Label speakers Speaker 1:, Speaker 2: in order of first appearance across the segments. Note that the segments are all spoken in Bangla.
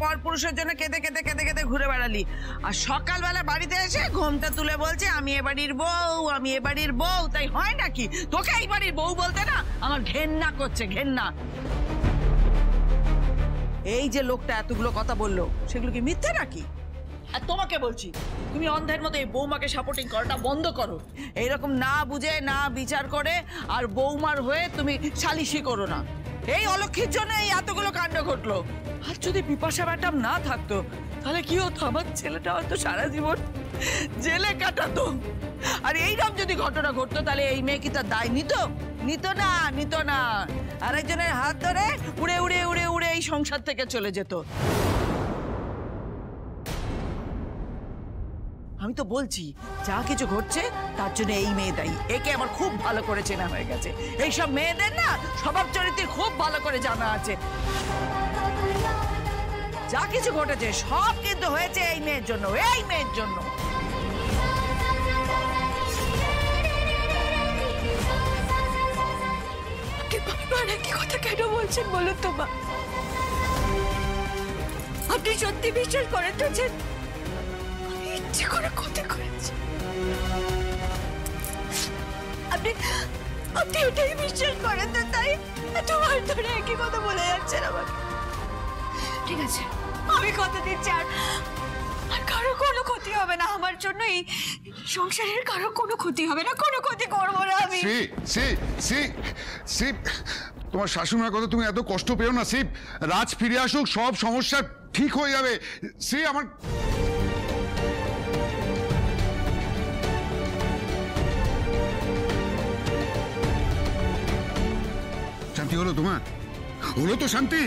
Speaker 1: পরপুরুষের জন্য কেঁদে কেঁদে কেঁদে কেঁদে ঘুরে বেড়ালি, আর সকালবেলা বাড়িতে এসে ঘুমটা তুলে বলছে আমি এ বাড়ির বউ, আমি এ বাড়ির বউ। তাই হয় নাকি? তোকে এই বাড়ির বউ বলতে না আমার ঘেন্না করছে, ঘেন্না। এই যে লোকটা এতগুলো কথা বললো, সেগুলো কি মিথ্যে নাকি? আর তোমাকে বলছি, তুমি অন্ধের মতো এই বৌমাকে সাপোর্টিং করাটা বন্ধ করো। এইরকম না বুঝে না বিচার করে আর বৌমার হয়ে তুমি সালিশি করো না। এই অলক্ষীর জন্য এই এতগুলো কাণ্ড ঘটলো। আর যদি বিপাশা ম্যাডাম না থাকতো তাহলে কি হতো? আমার ছেলেটা হয়তো সারা জীবন জেলে কাটাতো। আর এইরকম যদি ঘটনা ঘটতো তাহলে এই মেয়ে কি তার দায় নিত? নিত না, নিত না। আরেকজনের হাত ধরে উড়ে উড়ে উড়ে উড়ে এই সংসার থেকে চলে যেত। আমি তো বলছি, যা কিছু ঘটছে তার জন্য এই মেয়ে দায়ী। একে আমার খুব ভালো করে চেনা হয়ে গেছে। এইসব মেয়েদের না স্বভাব চরিত্র খুব ভালো করে জানা আছে। যা কিছু ঘটেছে সব কিন্তু হয়েছে এই মেয়ের জন্য, এই মেয়ের জন্য। কি কথা কেন বলছেন বলুন তো মা? আপনি সত্যি বিশ্বাস করেন তো যে ইচ্ছে করে ক্ষতি করেছে? আপনি এটাই বিশ্বাস করেন তো? তাই তোমার ধরে একই কথা বলে যাচ্ছেন আমাকে। ঠিক আছে, আমি কথা দিচ্ছি আর কারো কোনো ক্ষতি হবে না আমার জন্য। এই সংসারের কারো কোনো ক্ষতি হবে না, কোনো ক্ষতি করবো না আমি।
Speaker 2: তোমার শাশুড়ির কথা তুমি এত কষ্ট পেও না শিব। রাজ ফিরে আসুক, সব সমস্যা ঠিক হয়ে যাবে। আমার শান্তি হলো? তোমার হলো তো শান্তি?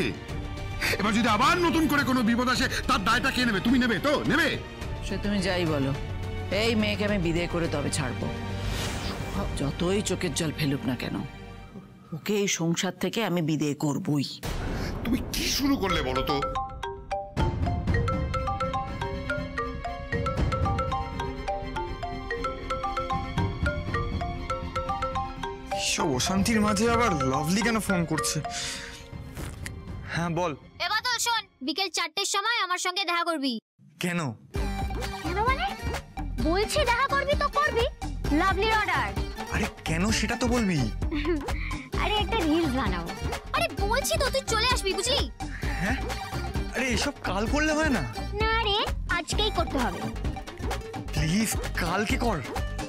Speaker 2: এবার যদি আবার নতুন করে কোনো বিপদ আসে তার দায়টা কে নেবে? তুমি নেবে তো? নেবে?
Speaker 1: সে তুমি যাই বলো, এই মেয়েকে আমি বিদায় করে তবে ছাড়বো। যতই চোখের জল ফেলুক না কেন, ওকে এই সংসার থেকে আমি বিদায় করবই।
Speaker 2: তুমি কি শুরু করলে বলো তো?
Speaker 3: সব অশান্তির মাঝে আবার লাভলি কেন ফোন করছে? হ্যাঁ বল।
Speaker 4: এবার তো শোন, বিকেল 4টের সময় আমার সঙ্গে দেখা করবি।
Speaker 3: কেন?
Speaker 4: কেন মানে? বলছি দেখা করবি তো করবি, লাভলির অর্ডার।
Speaker 3: আরে কেন সেটা তো বলবি।
Speaker 4: আরে একটা রিলস বানাও। আরে বলছি তো তুই চলে আসবি, বুঝলি?
Speaker 3: হ্যাঁ, আরে এসব কাল করলে হয় না?
Speaker 4: না রে, আজকেই করতে হবে।
Speaker 3: প্লিজ কালকে কর।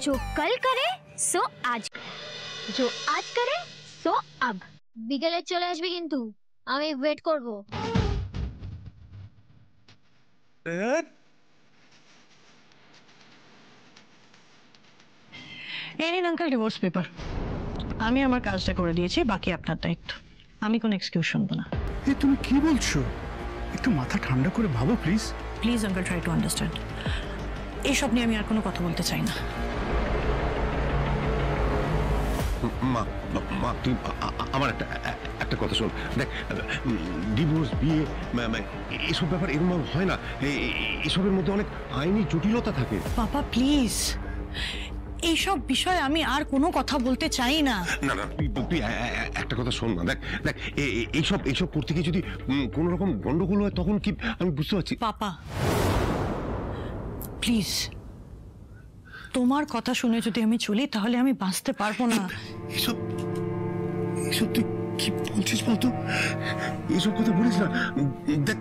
Speaker 4: जो कल करे सो आज, जो आज करे सो अब। বিকেলে চলে আসবি কিন্তু, আমি ওয়েট করব।
Speaker 5: এই নিন আঙ্কেল ডিভোর্স পেপার। আমি আমার কাজটা করে দিয়েছি, বাকি আপনার দায়িত্ব। আমি কোনো এক্সকিউজ শুনবো না।
Speaker 2: তুমি কি বলছো? একটু মাথা ঠান্ডা করে ভাবো please.
Speaker 5: Please uncle, try to understand. এইসব নিয়ে আমি আর কোনো কথা বলতে চাই না।
Speaker 6: মা তুই আমার একটা কথা শোন। দেখ, ডিভোর্স, বিয়ে, এসব ব্যাপার এরকম হয় না। এসবের মধ্যে অনেক আইনি জটিলতা থাকে।
Speaker 5: পাপা প্লিজ, এইসব বিষয়ে আমি আর কোনো কথা বলতে চাই না।
Speaker 6: না না, তুই একটা কথা শোন না। দেখ দেখ এইসব করতে গিয়ে যদি কোনো রকম গন্ডগোল হয় তখন কি? আমি বুঝতে পারছি।
Speaker 5: পাপা প্লিজ, তোমার কথা শুনে যদি আমি চলি তাহলে আমি বাঁচতে পারবো না।
Speaker 6: এসব তুই কি বলছিস বলতো? এসব কথা বলিস না। দেখ,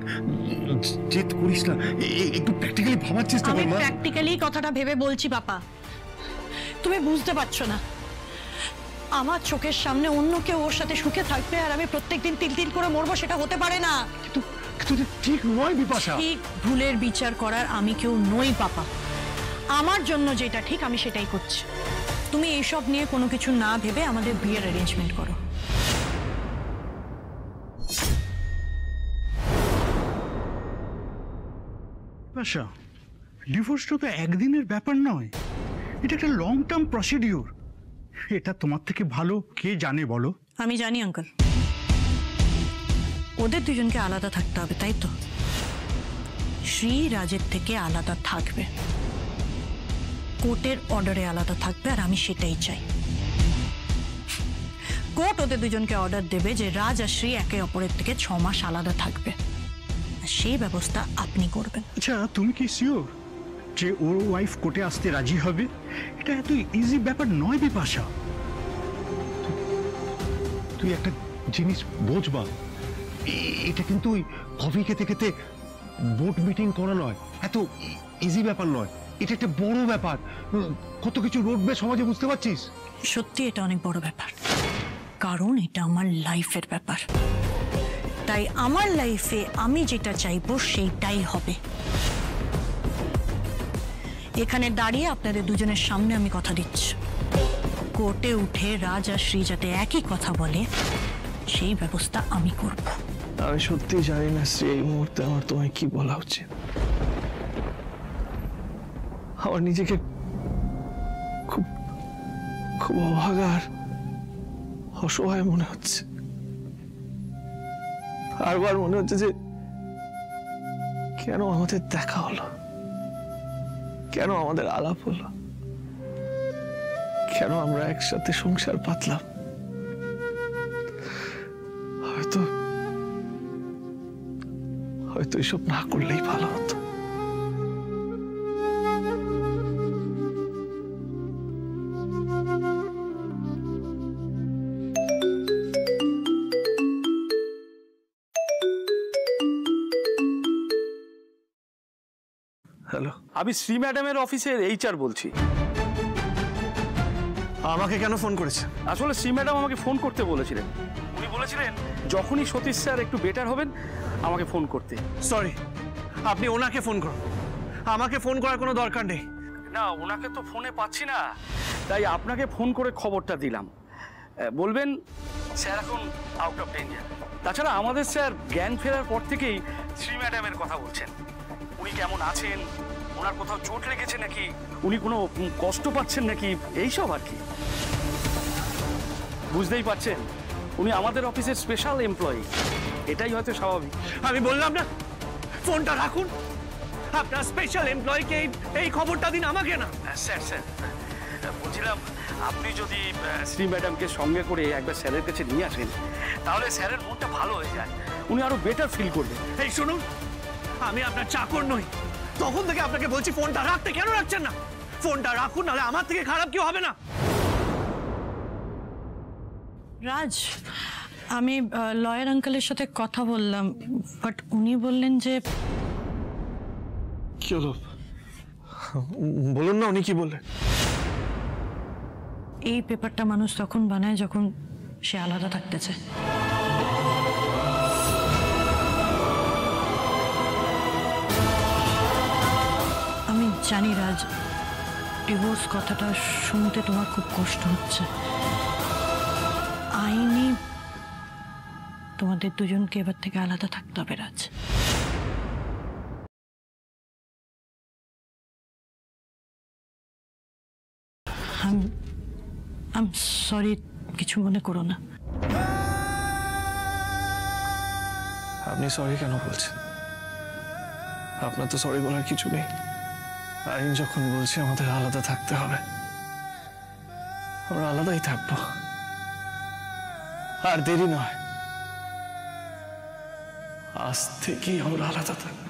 Speaker 6: জেদ করিস না, একটু প্র্যাকটিক্যালি ভাবার চেষ্টা কর।
Speaker 5: আমি প্র্যাকটিক্যালি কথাটা ভেবে বলছি পাপা। তুমি বুঝতে পারছো না, আমার চোখের সামনে অন্য কেউ ওর সাথে সুখে থাকবে আর আমি প্রত্যেকদিন তিল তিল করে মরবো, সেটা হতে পারে না।
Speaker 6: কিন্তু ঠিক নয় বিপাশা।
Speaker 5: ঠিক ভুলের বিচার করার আমি কেউ নই পাপা। আমার জন্য যেটা ঠিক আমি সেটাই করছি। তুমি এইসব নিয়ে কোনো কিছু না ভেবে আমাদের বিয়ের অ্যারেঞ্জমেন্ট করো।
Speaker 7: বিপাশা, ডিভোর্সটা তো একদিনের ব্যাপার নয়, এটা একটা লং টার্ম প্রসিডিওর। এটা তোমার থেকে ভালো কে জানে বলো?
Speaker 5: আমি জানি আঙ্কেল, ওদের দুজনকে আলাদা থাকতে হবে, তাই তো? শ্রী রাজের থেকে আলাদা থাকবে, কোর্টের অর্ডারে আলাদা থাকবে, আর আমি সেটাই চাই। কোর্ট ওদের দুজনকে অর্ডার দেবে যে রাজ আর শ্রী একে অপরের থেকে 6 মাস আলাদা থাকবে। আর সেই ব্যবস্থা আপনি করবেন।
Speaker 7: আচ্ছা, তুমি কি শিওর যে ওর ওয়াইফ কোর্টে আসতে রাজি হবে? এটা এত ইজি ব্যাপার নয় বিপাশা।
Speaker 6: তুই একটা জিনিস বোঝবা, এটা কিন্তু ওই কফি খেতে খেতে বোর্ড মিটিং করা নয়, এত ইজি ব্যাপার নয়। এটা একটা বড় ব্যাপার, কত কিছু রোডবে সমাজে, বুঝতে পারছিস?
Speaker 5: সত্যি এটা অনেক বড় ব্যাপার, কারণ এটা আমার লাইফের ব্যাপার। তাই আমার লাইফে আমি যেটা চাইবো সেইটাই হবে। এখানে দাঁড়িয়ে আপনাদের দুজনের সামনে আমি কথা দিচ্ছি, কোর্টে উঠে রাজ আর শ্রী যাতে একই কথা বলে সেই ব্যবস্থা আমি করব।
Speaker 3: আমি সত্যি জানি না শ্রী, এই মুহূর্তে আমার তোমায় কি বলা উচিত। আমার নিজেকে খুব খুব অভাগা আর অসহায় মনে হচ্ছে। বারবার মনে হচ্ছে যে কেন আমাদের দেখা হলো, কেন আমাদের আলাপ হলো, কেন আমরা একসাথে সংসার পাতলাম। হয়তো হয়তো এসব না করলেই ভালো হতো। হ্যালো,
Speaker 8: আমি শ্রী ম্যাডামের অফিসের HR বলছি।
Speaker 3: আমাকে কেন ফোন করেছে?
Speaker 8: আসলে শ্রী ম্যাডাম আমাকে ফোন করতে বলেছিলেন। উনি বলেছিলেন যখনই সতীশ স্যার একটু বেটার হবেন আমাকে ফোন করতে।
Speaker 3: সরি, আপনি ওনাকে ফোন করুন, আমাকে ফোন করার কোনো দরকার নেই।
Speaker 8: না, ওনাকে তো ফোনে পাচ্ছি না, তাই আপনাকে ফোন করে খবরটা দিলাম। বলবেন স্যার এখন আউট অফ ডেঞ্জার। তাছাড়া আমাদের স্যার জ্ঞান ফেরার পর থেকেই শ্রী ম্যাডামের কথা বলছেন। উনি কেমন আছেন, ওনার কোথাও চোট লেগেছে নাকি, উনি কোনো কষ্ট পাচ্ছেন নাকি, এইসব আর কি। বুঝতেই পারছেন উনি আমাদের অফিসের স্পেশাল এমপ্লয়ি, এটাই হয়তো স্বাভাবিক।
Speaker 3: আমি বললাম না, ফোনটা রাখুন। আপনার স্পেশাল এমপ্লয়িকে এই খবরটা দিন, আমাকে না।
Speaker 8: স্যার বলছিলাম আপনি যদি শ্রী ম্যাডামকে সঙ্গে করে একবার স্যারের কাছে নিয়ে আসেন তাহলে স্যারের মনটা ভালো হয়ে যায়, উনি আরো বেটার ফিল করবেন।
Speaker 3: এই শুনুন, আমি আপনার চাকর নই। তখন থেকে আপনাকে বলছি ফোনটা রাখতে, কেন রাখছেন না? ফোনটা রাখুন, নাহলে আমার থেকে খারাপ কেউ হবে না।
Speaker 5: রাজ, আমি লয়ার আঙ্কেলের সাথে কথা বললাম, বাট উনি বললেন যে
Speaker 3: কি হলো বলুন না, উনি কি বললেন?
Speaker 5: এই পেপারটা মানুষ তখন বানায় যখন সে আলাদা থাকতে চায়। আমি জানি রাজ, ডিভোর্স কথাটা শুনতে তোমার খুব কষ্ট হচ্ছে। আইনি তোমাদের দুজনকে এবার থেকে আলাদা থাকতে হবে রাজ। আম সরি, কিছু মনে করো না।
Speaker 3: আপনি সরি কেন বলছেন? আপনার তো সরি বলার কিছু নেই। আইন যখন বলছে আমাদের আলাদা থাকতে হবে, আমরা আলাদাই থাকবো। আর দেরি নয়, আজ থেকেই আমরা আলাদা থাকবো।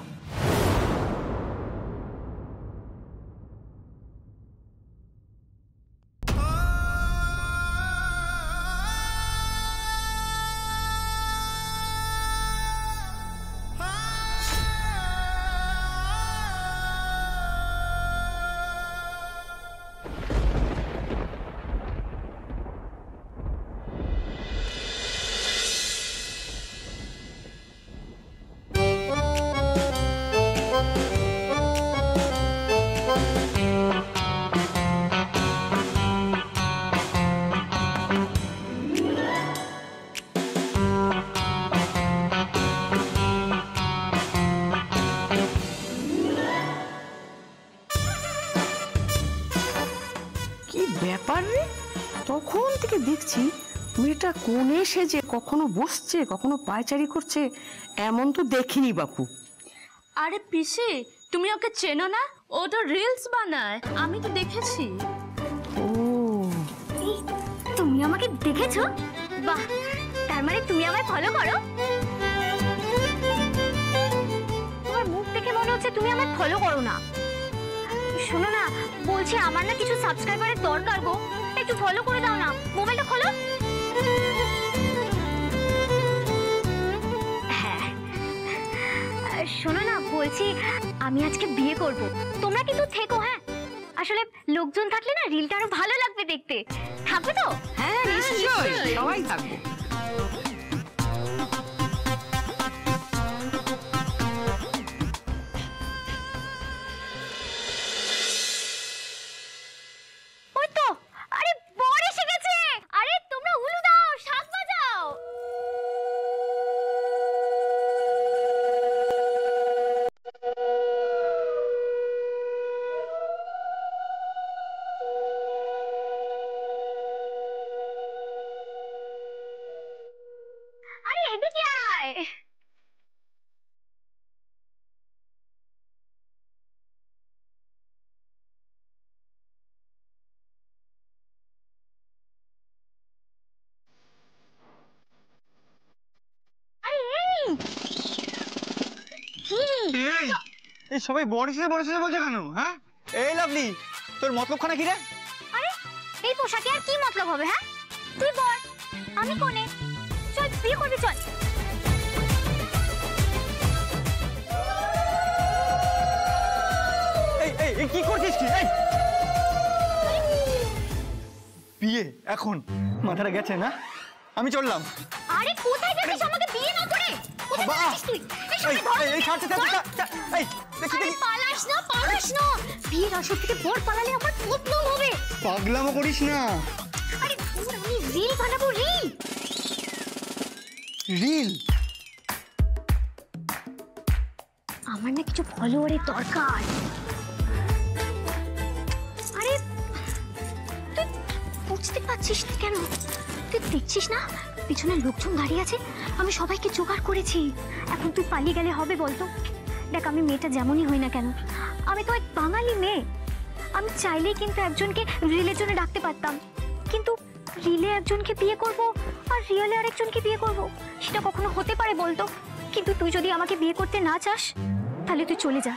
Speaker 9: ব্যাপার রে, তখন থেকে দেখছি মেয়েটা কোণে সেজে কখনো বসছে, কখনো পায়চারি করছে, এমন তো দেখিনি বাপু।
Speaker 4: আরে পিসি, তুমি ওকে চেনো না? ও তো রিলস বানায়, আমি তো দেখেছি।
Speaker 9: ও,
Speaker 4: তুমি আমাকে দেখেছো? বাহ, তার মানে তুমি আমায় ফলো করো? হচ্ছে তুমি আমায় ফলো করো না। শোনো না, বলছি আমার না কিছু সাবস্ক্রাইবারের দরকার গো, একটু ফলো করে দাও না। মোবাইলটা খোলো। হ্যাঁ শোনো না, বলছি আমি আজকে বিয়ে করব, তোমরা কিন্তু থেকো। হ্যাঁ আসলে লোকজন থাকলে না রিলটা আরো ভালো লাগবে দেখতে। থাকবে তো?
Speaker 9: হ্যাঁ নিশ্চয়ই, সবাই থাকবো।
Speaker 4: ওই তো, আরে বর এসে গেছে। আরে তোমরা উলু দাও, শাক বাজাও। আরে এদিকে আয়।
Speaker 10: এই সবাই বড় বলছে কেন? হ্যাঁ এই লাভলি, তোর মতলবখানা কি রে?
Speaker 4: আরে এই পোশাকে আর কি মতলব হবে? হ্যাঁ তুই বল, আমি কোনে। চল বিয়ে করবি, চল।
Speaker 10: এই কি করছিস কি? এই বিয়ে এখন মাথাটা গেছে না? আমি চললাম।
Speaker 4: আরে কোথায় যাচ্ছিস আমাকে বিয়ে না করে? কোথায় যাচ্ছিস তুই?
Speaker 10: এই ছাড়তে এই দেখি
Speaker 4: আরে পালাস না, পালাস না। বিয়ের আসর থেকে বর পালালে আমার বদনাম হবে।
Speaker 10: পাগলামো করিস না।
Speaker 4: আরে আমি রিল বানাবো, রিল।
Speaker 10: রিল?
Speaker 4: আমার না কিছু ফলোয়ারের দরকার। আরে তুই বুঝতে পারছিস না কেন? তুই দেখছিস না পিছনে লোকজন দাঁড়িয়ে আছে? আমি সবাইকে জোগাড় করেছি। এখন তুই পালিয়ে গেলে হবে বলতো? দেখ আমি মেয়েটা যেমনই হই না কেন, আমি তো এক বাঙালি মেয়ে। আমি চাইলেই কিন্তু একজনকে রিলের জন্য ডাকতে পারতাম, কিন্তু রিলে একজনকে বিয়ে করব আর রিয়েলে আরেকজনকে বিয়ে করব, সেটা কখনো হতে পারে বলতো? কিন্তু তুই যদি আমাকে বিয়ে করতে না চাস তাহলে তুই চলে যা।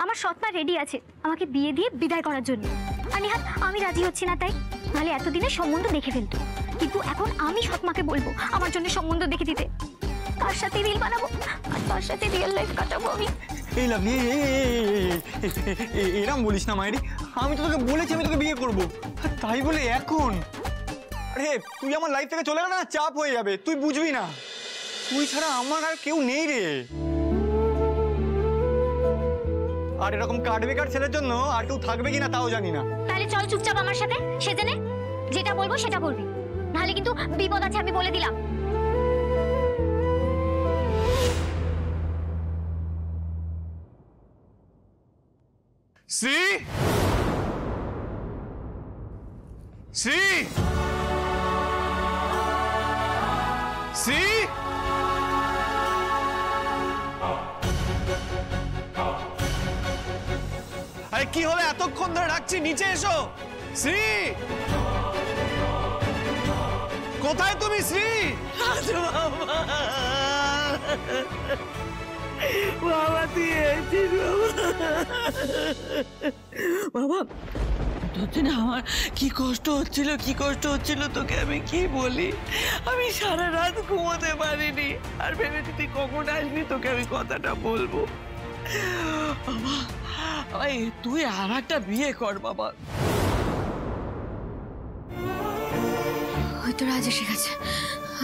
Speaker 4: আমার সৎমা রেডি আছে আমাকে বিয়ে দিয়ে বিদায় করার জন্য। আর নিহাত আমি রাজি হচ্ছি না, তাই নাহলে এতদিনে সম্বন্ধ দেখে ফেলতো। কিন্তু এখন আমি সৎমাকে বলবো আমার জন্য সম্বন্ধ দেখে দিতে। তার সাথে রিল বানাবো আর তার সাথে রিয়েল লাইফ কাটাবো আমি।
Speaker 10: এই লাভলি, এরম বলিস না মায়েরি। আমি তো তোকে বলেছি আমি তোকে বিয়ে করবো, তাই বলে এখন? আরে তুই আমার লাইফ থেকে চলে গেলে না চাপ হয়ে যাবে, তুই বুঝবি না। তুই ছাড়া আমার আর কেউ নেই রে। আর এরকম কাঠ বেকার ছেলের জন্য আর কেউ থাকবে কিনা তাও জানি না।
Speaker 4: তাহলে চল চুপচাপ আমার সাথে সেজে নে, যেটা বলবো সেটা বলবি, নাহলে কিন্তু বিপদ আছে আমি বলে দিলাম।
Speaker 3: শ্রী, শ্রী, শ্রী, আরে কি হলো? এতক্ষণ ধরে ডাকছি, নিচে এসো। শ্রী, কোথায় তুমি? শ্রী,
Speaker 1: বাবা তুই এসেছিস বাবা। তোর না আমার কি কষ্ট হচ্ছিল তোকে আমি কি বলি। আমি সারা রাত ঘুমোতে পারিনি, আর ভেবেছি তুই কখন আসবি, তোকে আমি কথাটা বলবো। বাবা তুই আর একটা বিয়ে কর বাবা।
Speaker 11: হয়তো রাজ এসে গেছে,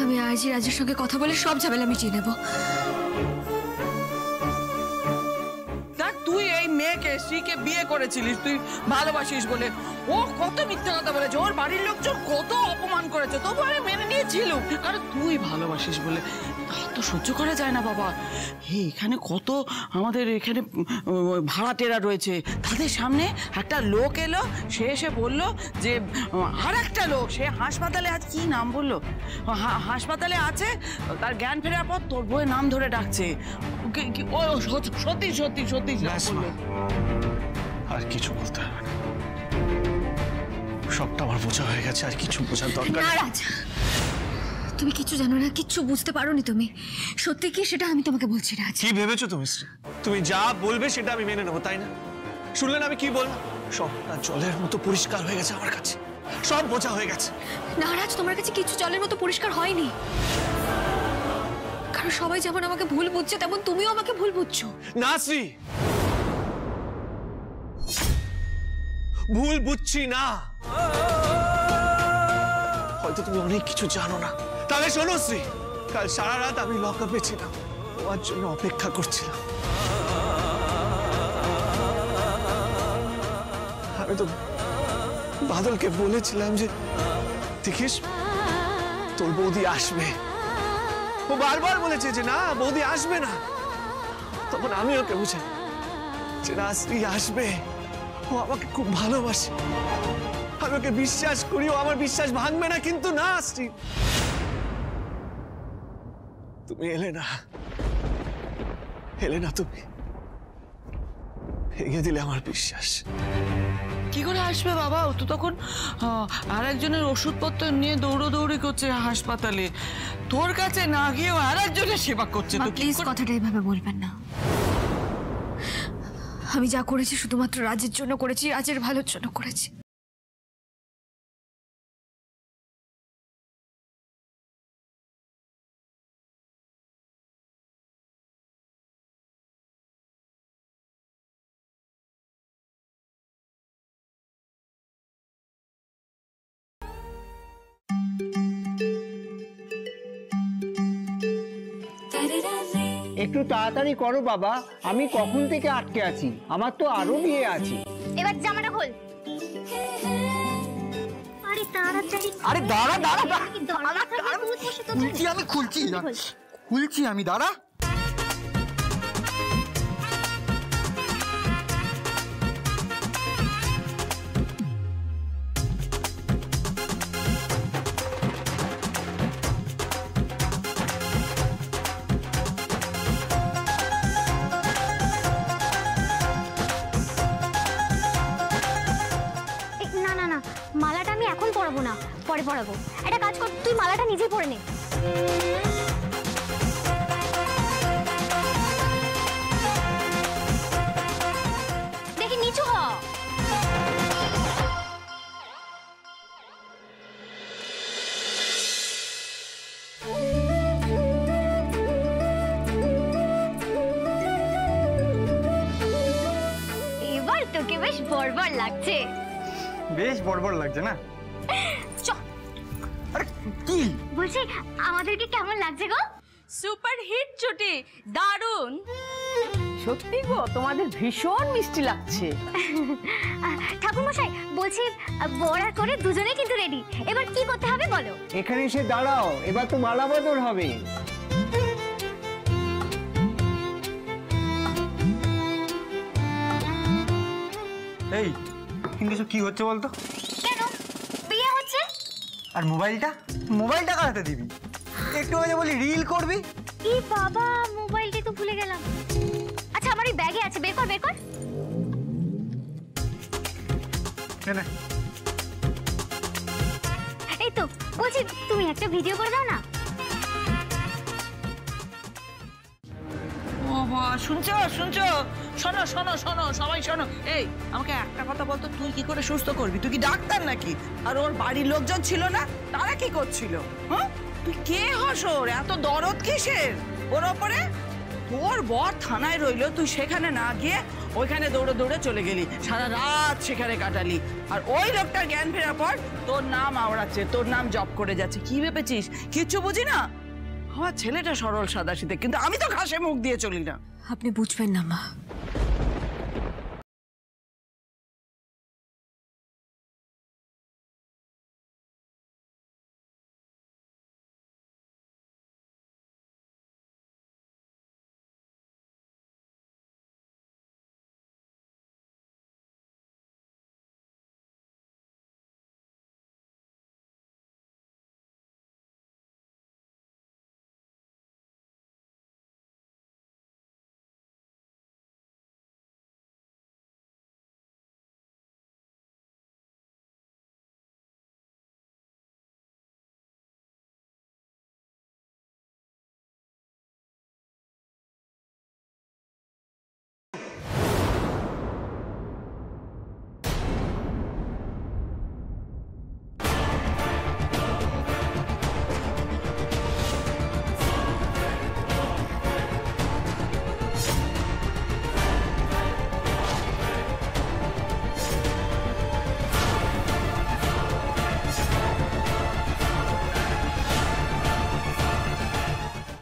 Speaker 11: আমি আজই রাজের সঙ্গে কথা বলে সব ঝামেলা মিটিয়ে নেব।
Speaker 1: দেখ তুই এই মেয়েকে শ্রীকে বিয়ে করেছিলিস তুই ভালোবাসিস বলে। ও কত মিথ্যা কথা বলেছে, ওর বাড়ির লোকজন কত অপমান করেছে, তবু আমি মেনে নিয়েছিল, কারণ তুই ভালোবাসিস বলে। তো সহ্য করা যায় না বাবা। এখানে কত আমাদের এখানে ভাড়াটেরা রয়েছে, তাদের সামনে একটা লোক এলো, সে এসে বললো যে আর একটা লোক সে হাসপাতালে, আজ কি নাম বললো, হাসপাতালে আছে, তার জ্ঞান ফেরার পর তোর বউয়ের নাম ধরে ডাকছে। ও সত্যি সত্যি সত্যি বললো।
Speaker 3: আর কিছু বলতে হবে না, সবটা আমার বোঝা হয়ে গেছে, আর কিছু বোঝার দরকার
Speaker 11: না রাজ, তুমি কিচ্ছু জানো না, কিচ্ছু বুঝতে পারোনি তুমি। সত্যি কি সেটা আমি তোমাকে বলছি রাজ।
Speaker 3: কি ভেবেছো তুমি? তুমি যা বলবে সেটা আমি মেনে নেবো, তাই না? শুনলেন আমি কি বললাম? সবটা জলের মতো পরিষ্কার হয়ে গেছে আমার কাছে, সব বোঝা হয়ে গেছে।
Speaker 11: না রাজ, তোমার কাছে কিছু জলের মতো পরিষ্কার হয়নি। কারণ সবাই যেমন আমাকে ভুল বুঝছে, তেমন তুমিও আমাকে ভুল বুঝছো।
Speaker 3: না শ্রী, ভুল বুঝছি না। হয়তো তুমি অনেক কিছু জানো না। তাহলে শোনো শ্রী, কাল সারা রাত আমি লকআপে ছিলাম, তোমার জন্য অপেক্ষা করছিলাম। আমি তো বাদলকে বলেছিলাম যে দেখিস তোর বৌদি আসবে। ও বারবার বলেছে যে না, বৌদি আসবে না। তখন আমি ওকে বুঝাই যে না, শ্রী আসবে, ও আমাকে খুব ভালোবাসে, আমি ওকে বিশ্বাস করি, ও আমার বিশ্বাস ভাঙবে না। কিন্তু না শ্রী, তুমি এলে না, তুমি ভেঙে দিলে আমার বিশ্বাস।
Speaker 1: কি করে আসবে বাবা? ও তো তখন আর একজনের ওষুধপত্র নিয়ে দৌড়োদৌড়ি করছে হাসপাতালে, তোর কাছে না গিয়েও আর একজনের সেবা করছে। তো
Speaker 11: প্লিজ কথাটা এইভাবে বলবেন না। আমি যা করেছি শুধুমাত্র রাজের জন্য করেছি, রাজের ভালোর জন্য করেছি।
Speaker 10: একটু তাড়াতাড়ি করো বাবা, আমি কখন থেকে আটকে আছি, আমার তো আরো বিয়ে আছে।
Speaker 4: এবার জামাটা খোল। আরে তাড়াতাড়ি।
Speaker 10: আরে দাঁড়া দাঁড়া
Speaker 4: খুলছি
Speaker 10: আমি, খুলছি আমি, দাঁড়া।
Speaker 4: মালাটা আমি এখন পরাবো না, পরে পরাবো। একটা কাজ কর, তুই মালাটা নিজেই পরে নে। দেখি নিচু হ। এবার তোকে বেশ বড়বড় লাগছে।
Speaker 10: বেশ বড়বড় লাগছে না? আরে কি
Speaker 4: বলছি, আমাদেরকে কেমন লাগছে গো?
Speaker 9: সুপার হিট ছুটি, দারুণ। সত্যি গো, তোমাদের ভীষণ মিষ্টি লাগছে।
Speaker 4: ঠাকুরমশাই বলছি, বড়া করে দুজনেই কিন্তু রেডি। এবার কি করতে হবে বলো?
Speaker 10: এখানে এসে দাঁড়াও, এবার তো মালা বদল হবে। এই কিন্তু কি হচ্ছে বলতো?
Speaker 4: কেন বিয়ে হচ্ছে?
Speaker 10: আর মোবাইলটা কার হাতে দিবি? একটু আগে বলি রিল করবি।
Speaker 4: কি বাবা, মোবাইলটা তো ভুলে গেলাম। আচ্ছা আমার এই ব্যাগে আছে, বের কর।
Speaker 10: না
Speaker 4: এই তো বলছি, তুমি একটা ভিডিও করে দাও না।
Speaker 1: শুনছো? শোনো, সবাই শোনো। এই আমাকে একটা কথা বলতো, তুই কি করে সুস্থ করবি? তুই কি ডাক্তার নাকি? আর ওর বাড়ির লোকজন ছিল না, তারা কি করছিল? হ্যাঁ, তুই কে হস? ওর এত দরদ কিসের ওর ওপরে? তোর বর থানায় রইলো, তুই সেখানে না গিয়ে ওইখানে দৌড়ে চলে গেলি, সারা রাত সেখানে কাটালি। আর ওই লোকটার জ্ঞান ফেরার পর তোর নাম আওড়াচ্ছে, তোর নাম জপ করে যাচ্ছে। কি ভেবেছিস কিচ্ছু বুঝি না? আমার ছেলেটা সরল সাদাসিধে, কিন্তু আমি তো ঘাসে মুখ দিয়ে চলি না।
Speaker 11: আপনি বুঝবেন না মা,